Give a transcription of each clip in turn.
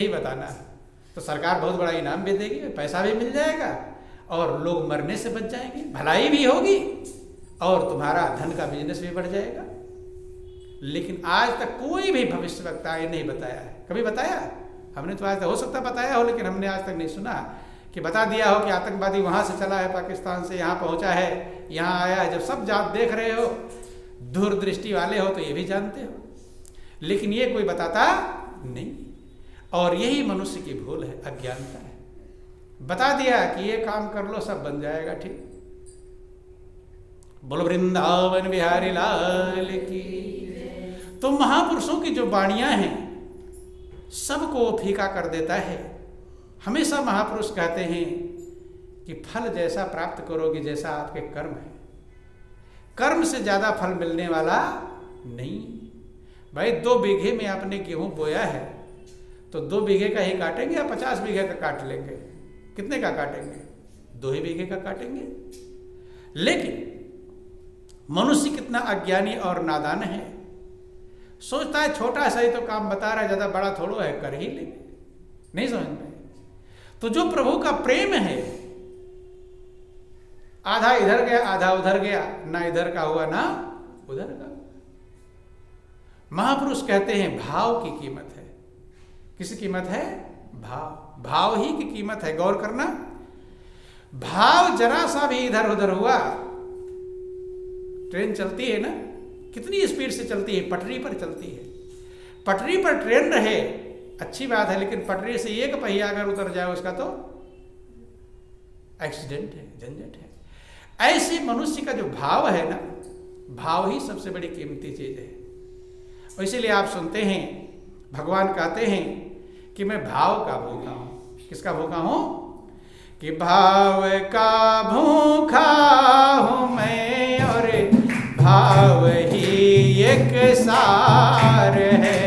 ही बताना, तो सरकार बहुत बड़ा इनाम भी देगी, पैसा भी मिल जाएगा और लोग मरने से बच जाएंगे, भलाई भी होगी और तुम्हारा धन का बिजनेस भी बढ़ जाएगा। लेकिन आज तक कोई भी भविष्यवक्ता ये नहीं बताया है। कभी बताया? हमने तो आज तक, हो सकता बताया हो, लेकिन हमने आज तक नहीं सुना कि बता दिया हो कि आतंकवादी वहां से चला है, पाकिस्तान से यहाँ पहुंचा है, यहाँ आया है। जब सब जात देख रहे हो, दूरदृष्टि वाले हो, तो ये भी जानते हो, लेकिन ये कोई बताता नहीं। और यही मनुष्य की भूल है, अज्ञानता है। बता दिया कि ये काम कर लो, सब बन जाएगा ठीक। बोलो वृंदावन बिहारी लाल की। तो महापुरुषों की जो वाणियां हैं सबको फीका कर देता है। हमेशा महापुरुष कहते हैं कि फल जैसा प्राप्त करोगे जैसा आपके कर्म है। कर्म से ज्यादा फल मिलने वाला नहीं। भाई 2 बीघे में आपने गेहूं बोया है तो 2 बीघे का ही काटेंगे या 50 बीघे का काट लेंगे? कितने का काटेंगे? 2 ही बीघे का काटेंगे। लेकिन मनुष्य कितना अज्ञानी और नादान है, सोचता है छोटा सा ही तो काम बता रहा है, ज्यादा बड़ा थोड़ो है, कर ही लेंगे। नहीं समझ में। तो जो प्रभु का प्रेम है, आधा इधर गया आधा उधर गया, ना इधर का हुआ ना उधर का। महापुरुष कहते हैं भाव की कीमत है। किसकी कीमत है? भाव। भाव ही की कीमत है। गौर करना, भाव जरा सा भी इधर उधर हुआ, ट्रेन चलती है ना, कितनी स्पीड से चलती है, पटरी पर चलती है। पटरी पर ट्रेन रहे अच्छी बात है, लेकिन पटरी से एक पहिया अगर उतर जाए उसका तो एक्सीडेंट है, झंझट है। ऐसे मनुष्य का जो भाव है ना, भाव ही सबसे बड़ी कीमती चीज है। और इसीलिए आप सुनते हैं भगवान कहते हैं कि मैं भाव का भूखा हूं। किसका भूखा हूं? कि भाव का भूखा हूं मैं, और भाव ही एक सार है।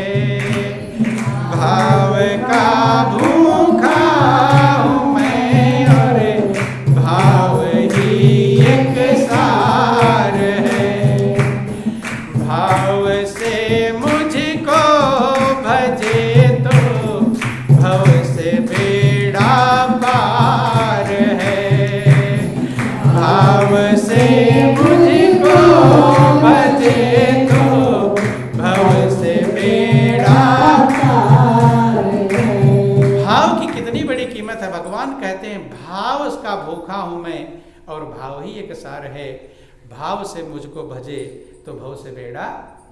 भाव का भूखा हूं मैं, और भाव ही एक सार है। भाव से मुझको भजे तो भव से बेड़ा पार है। भाव से मुझको भजे तो भव से बेड़ा पार है। भाव की कितनी बड़ी कीमत है। भगवान कहते हैं भाव उसका भूखा हूं मैं, और भाव ही एक सार है। भाव से मुझको भजे तो भव से बेड़ा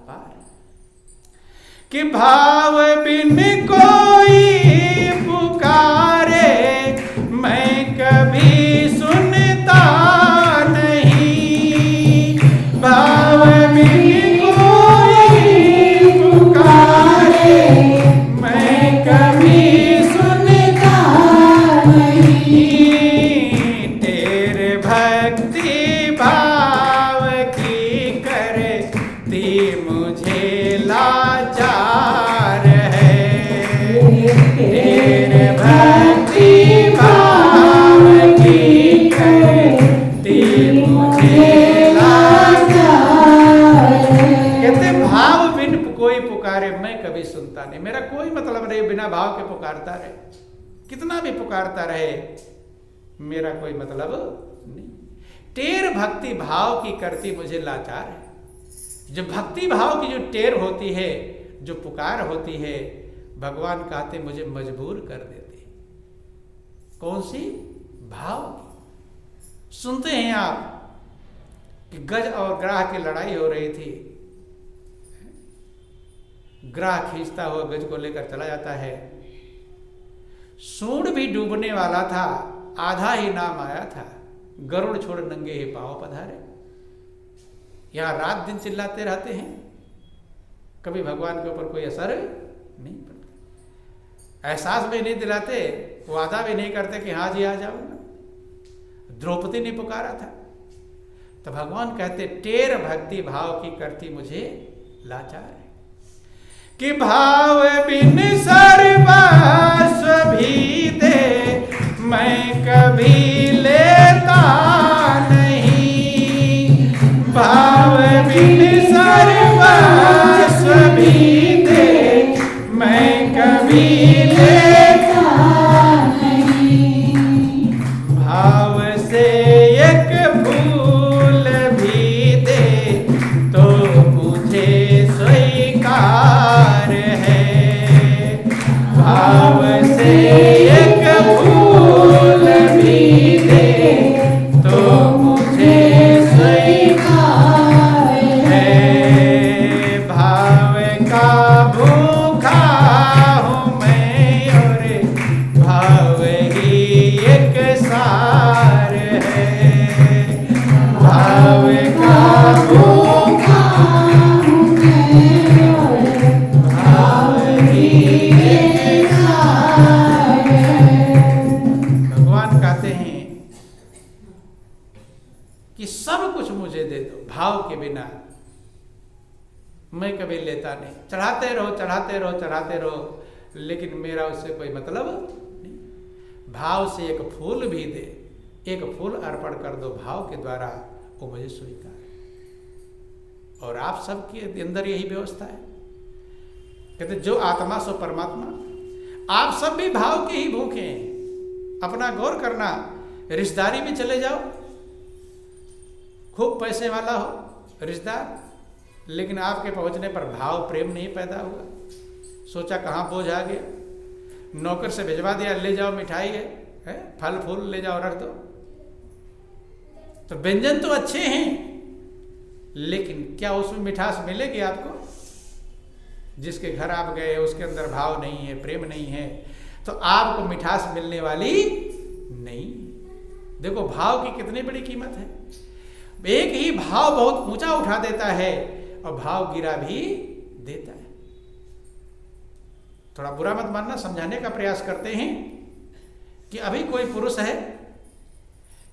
पार। कि भाव बिन कोई पुकारे मैं कभी सुनता नहीं। भाव बिन कोई पुकारे मैं कभी सुनता नहीं। तेरे भक्ति भाव की करती मुझे लाचार है। तेरे भक्ति भाव की करती मुझे लाचार है। कहते भाव बिन कोई पुकारे मैं कभी सुनता नहीं। मेरा कोई मतलब नहीं बिना भाव के पुकारता रहे, कितना भी पुकारता रहे, मेरा कोई मतलब नहीं। टेर भक्ति भाव की करती मुझे लाचार है। जो भक्ति भाव की जो टेर होती है, जो पुकार होती है, भगवान कहते मुझे मजबूर कर देती। कौन सी? भाव की। सुनते हैं आप कि गज और ग्राह की लड़ाई हो रही थी। ग्राह खींचता हुआ गज को लेकर चला जाता है। सूंड भी डूबने वाला था, आधा ही नाम आया था। गरुड़ छोड़ नंगे ही पांव पधारे। यहां रात दिन चिल्लाते रहते हैं, कभी भगवान के ऊपर कोई असर नहीं पड़ता। एहसास भी नहीं दिलाते, वादा भी नहीं करते कि हाँ जी आ जाऊंगा। द्रौपदी ने पुकारा था, तो भगवान कहते टेर भक्ति भाव की करती मुझे लाचार है। कि भाव बिन सर्वस्व भी दे मैं कभी लेता नहीं। भाव बिन सर्वस्व भी दे मैं कभी ले भाव से एक फूल भी दे तो मुझे स्वीकार है। भाव का भूखा हूँ मैं और भाव ही एक सार है। भाव का भूखा हूँ मैं और भाव ही एक सार है। भगवान कहते हैं कि सब कुछ मुझे दे दो, भाव के बिना मैं कभी लेता नहीं। चढ़ाते रहो चढ़ाते रहो चढ़ाते रहो, लेकिन मेरा उससे कोई मतलब नहीं। भाव से एक फूल भी दे, एक फूल अर्पण कर दो भाव के द्वारा, वो मुझे स्वीकार है। और आप सबके अंदर यही व्यवस्था है। कहते जो आत्मा सो परमात्मा। आप सब भी भाव के ही भूखे हैं। अपना गौर करना, रिश्तेदारी में चले जाओ, खूब पैसे वाला हो रिश्तेदार, लेकिन आपके पहुंचने पर भाव प्रेम नहीं पैदा हुआ। सोचा कहाँ बोझ आ गया, नौकर से भिजवा दिया, ले जाओ मिठाई है, फल फूल ले जाओ रख दो। तो व्यंजन तो अच्छे हैं, लेकिन क्या उसमें मिठास मिलेगी आपको? जिसके घर आप गए उसके अंदर भाव नहीं है, प्रेम नहीं है, तो आपको मिठास मिलने वाली नहीं। देखो भाव की कितनी बड़ी कीमत है। एक ही भाव बहुत ऊंचा उठा देता है और भाव गिरा भी देता है। थोड़ा बुरा मत मानना, समझाने का प्रयास करते हैं कि अभी कोई पुरुष है,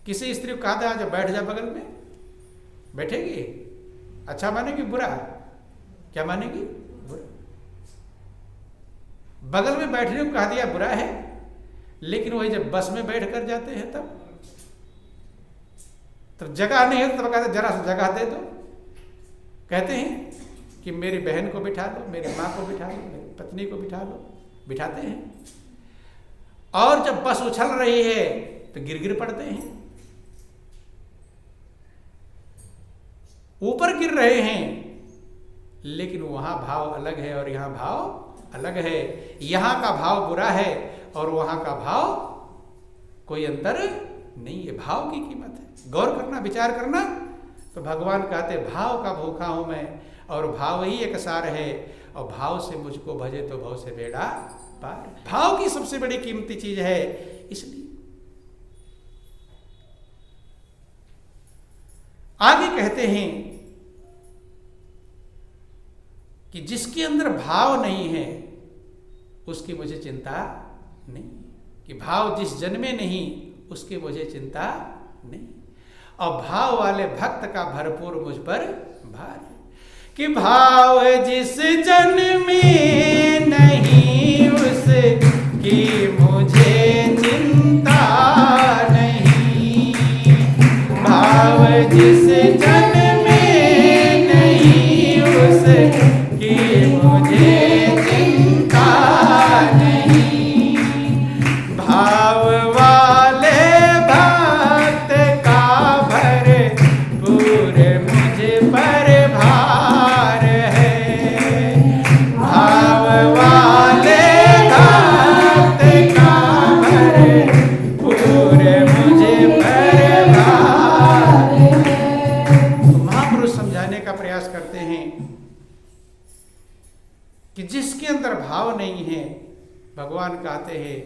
किसी स्त्री को कहा था आज बैठ जा बगल में, बैठेगी? अच्छा मानेगी बुरा? क्या मानेगी? बुरा। बगल में बैठने को कहा दिया बुरा है, लेकिन वही जब बस में बैठ कर जाते हैं तब जगह नहीं है, तब कहते जरा सा जगह दे दो। कहते हैं कि मेरी बहन को बिठा लो, मेरी माँ को बिठा लो, मेरी पत्नी को बिठा लो, बिठाते हैं। और जब बस उछल रही है तो गिर गिर पड़ते हैं, ऊपर गिर रहे हैं, लेकिन वहां भाव अलग है और यहां भाव अलग है। यहां का भाव बुरा है और वहां का भाव कोई अंतर नहीं है। भाव की कीमत है, गौर करना, विचार करना। तो भगवान कहते भाव का भूखा हूं मैं और भाव ही एक सार है, और भाव से मुझको भजे तो भव से बेड़ा पार। भाव की सबसे बड़ी कीमती चीज है। इसलिए आगे कहते हैं कि जिसके अंदर भाव नहीं है उसकी मुझे चिंता नहीं, कि भाव जिस जन्मे नहीं उसकी मुझे चिंता नहीं, और भाव वाले भक्त का भरपूर मुझ पर भार है। कि भाव जिस जन्मे नहीं उसकी मुझे चिंता नहीं, भाव जिस जन्मे नहीं उसकी मुझे चिंता नहीं, भाव वाले भक्त का भरपूर मुझे पर भार है। भाव वाले भक्त का भरपूर मुझे पर भार है। महापुरुष समझाने का प्रयास करते हैं कि जिसके अंदर भाव नहीं है, भगवान कहते हैं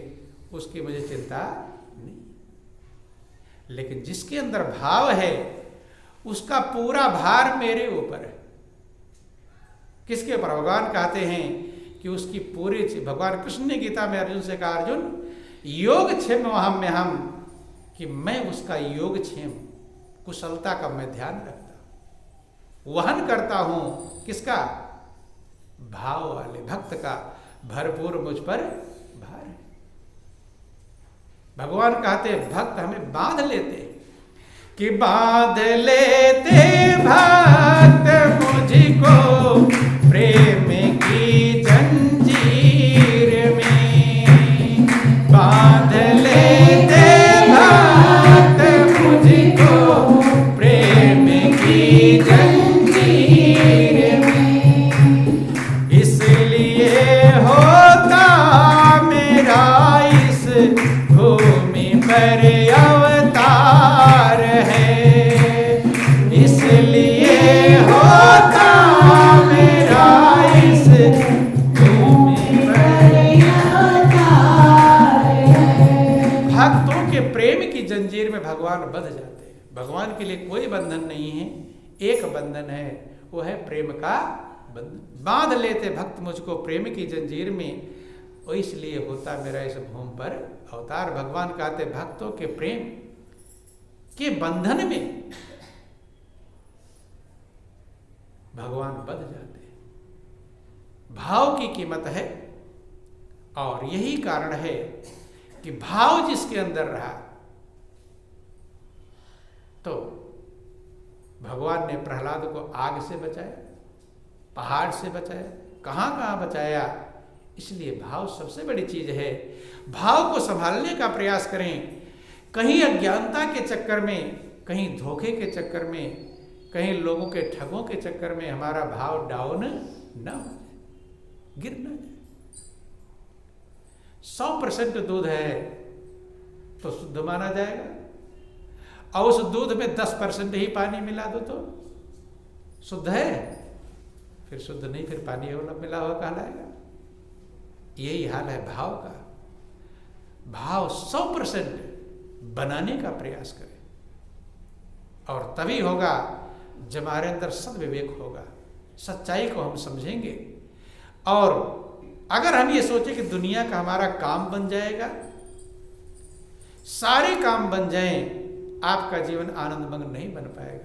उसकी मुझे चिंता नहीं, लेकिन जिसके अंदर भाव है उसका पूरा भार मेरे ऊपर है। किसके ऊपर? भगवान कहते हैं कि उसकी पूरी, भगवान कृष्ण ने गीता में अर्जुन से कहा, अर्जुन योग क्षेम वहम में हम, कि मैं उसका योग क्षेम कुशलता का मैं ध्यान रखता हूं, वहन करता हूं। किसका? भाव वाले भक्त का भरपूर मुझ पर भार है। भगवान कहते भक्त हमें बांध लेते, कि बांध लेते भक्त मुझको प्रेम की जंजीर में, बांध लेते भक्त मुझको प्रेम की जंजीर में। इसलिए होता पर अवतार है, इसलिए होता मेरा इस भूमि पर अवतार है। भक्तों के प्रेम की जंजीर में भगवान बंध जाते हैं। भगवान के लिए कोई बंधन नहीं है, एक बंधन है, वो है प्रेम का बंधन। बांध लेते भक्त मुझको प्रेम की जंजीर में, वो इसलिए होता मेरा इस भूमि पर अवतार। भगवान कहते भक्तों के प्रेम के बंधन में भगवान बंध जाते हैं। भाव की कीमत है, और यही कारण है कि भाव जिसके अंदर रहा तो भगवान ने प्रहलाद को आग से बचाया, पहाड़ से बचाया, कहां कहां बचाया। इसलिए भाव सबसे बड़ी चीज है। भाव को संभालने का प्रयास करें। कहीं अज्ञानता के चक्कर में, कहीं धोखे के चक्कर में, कहीं लोगों के ठगों के चक्कर में हमारा भाव डाउन न हो जाए, गिर न जाए। 100% दूध है तो शुद्ध माना जाएगा, और उस दूध में 10% ही पानी मिला दो तो शुद्ध है, फिर शुद्ध नहीं, फिर पानी मिला हुआ कहलाएगा। यही हाल है भाव का। भाव 100% बनाने का प्रयास करें, और तभी होगा जब हमारे अंदर सद्विवेक होगा, सच्चाई को हम समझेंगे। और अगर हम ये सोचे कि दुनिया का हमारा काम बन जाएगा, सारे काम बन जाएं, आपका जीवन आनंदमग्न नहीं बन पाएगा।